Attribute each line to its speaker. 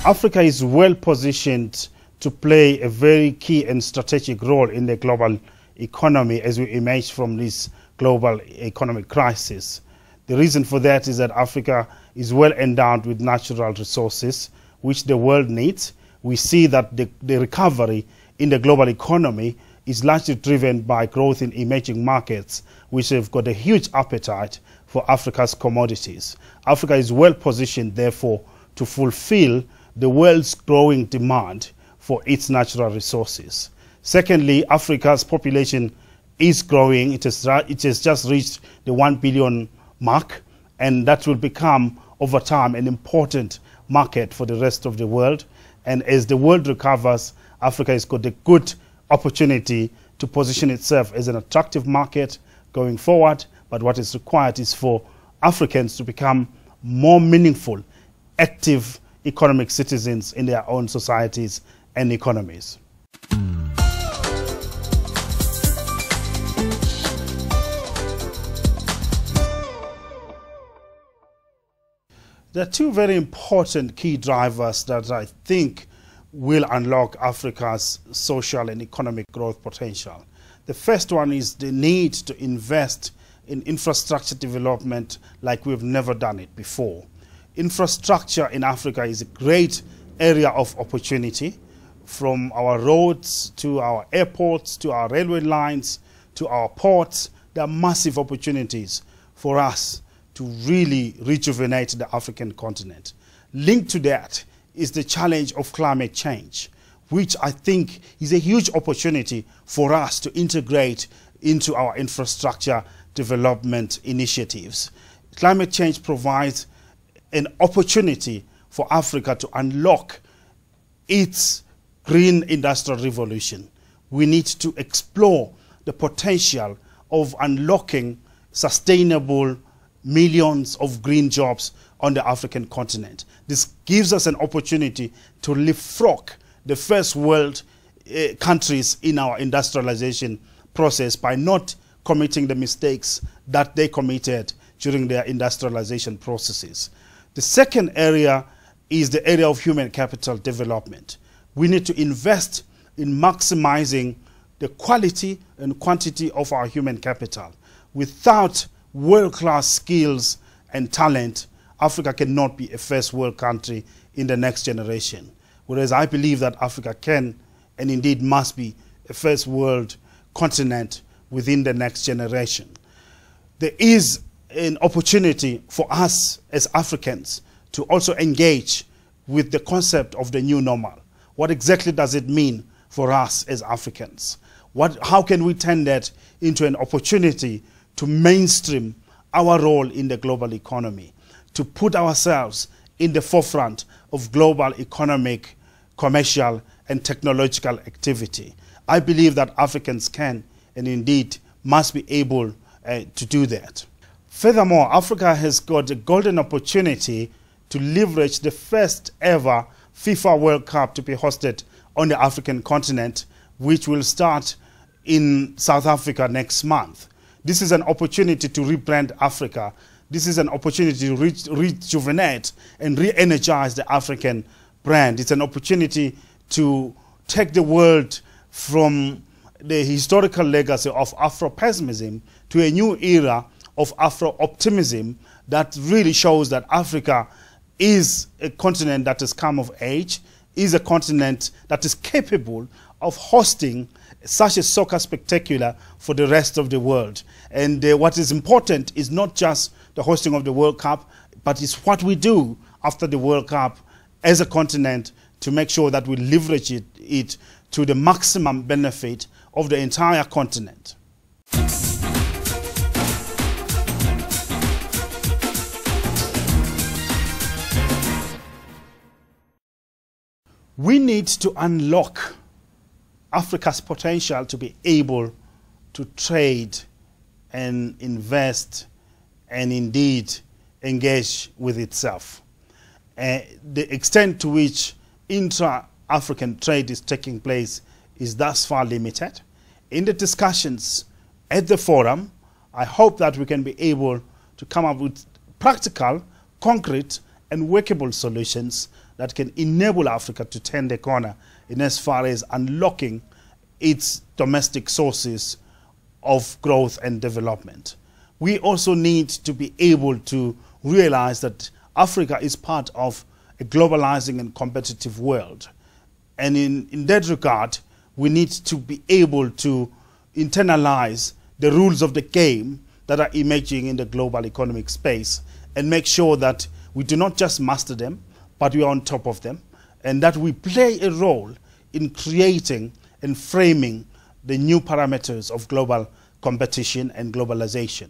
Speaker 1: Africa is well positioned to play a very key and strategic role in the global economy as we emerge from this global economic crisis. The reason for that is that Africa is well endowed with natural resources which the world needs. We see that the recovery in the global economy is largely driven by growth in emerging markets, which have got a huge appetite for Africa's commodities. Africa is well positioned, therefore, to fulfill the world's growing demand for its natural resources. Secondly, Africa's population is growing. It has just reached the 1 billion mark, and that will become, over time, an important market for the rest of the world. And as the world recovers, Africa has got a good opportunity to position itself as an attractive market going forward. But what is required is for Africans to become more meaningful, active economic citizens in their own societies and economies. There are two very important key drivers that I think will unlock Africa's social and economic growth potential. The first one is the need to invest in infrastructure development like we've never done it before. Infrastructure in Africa is a great area of opportunity, from our roads to our airports to our railway lines to our ports. There are massive opportunities for us to really rejuvenate the African continent. Linked to that is the challenge of climate change, which I think is a huge opportunity for us to integrate into our infrastructure development initiatives. Climate change provides an opportunity for Africa to unlock its green industrial revolution. We need to explore the potential of unlocking sustainable millions of green jobs on the African continent. This gives us an opportunity to leapfrog the first world countries in our industrialization process by not committing the mistakes that they committed during their industrialization processes. The second area is the area of human capital development. We need to invest in maximizing the quality and quantity of our human capital. Without world-class skills and talent, Africa cannot be a first world country in the next generation. Whereas I believe that Africa can and indeed must be a first world continent within the next generation. There is an opportunity for us as Africans to also engage with the concept of the new normal. What exactly does it mean for us as Africans? How can we turn that into an opportunity to mainstream our role in the global economy, to put ourselves in the forefront of global economic, commercial, and technological activity? I believe that Africans can and indeed must be able to do that. Furthermore, Africa has got a golden opportunity to leverage the first ever FIFA World Cup to be hosted on the African continent, which will start in South Africa next month. This is an opportunity to rebrand Africa. This is an opportunity to rejuvenate and re-energize the African brand. It's an opportunity to take the world from the historical legacy of Afro-pessimism to a new era of Afro-optimism that really shows that Africa is a continent that has come of age, is a continent that is capable of hosting such a soccer spectacular for the rest of the world. And what is important is not just the hosting of the World Cup, but it's what we do after the World Cup as a continent to make sure that we leverage it to the maximum benefit of the entire continent. We need to unlock Africa's potential to be able to trade and invest and indeed engage with itself. The extent to which intra-African trade is taking place is thus far limited. In the discussions at the forum, I hope that we can be able to come up with practical, concrete, and workable solutions that can enable Africa to turn the corner in as far as unlocking its domestic sources of growth and development. We also need to be able to realize that Africa is part of a globalizing and competitive world. And in that regard, we need to be able to internalize the rules of the game that are emerging in the global economic space and make sure that we do not just master them, but we are on top of them, and that we play a role in creating and framing the new parameters of global competition and globalization.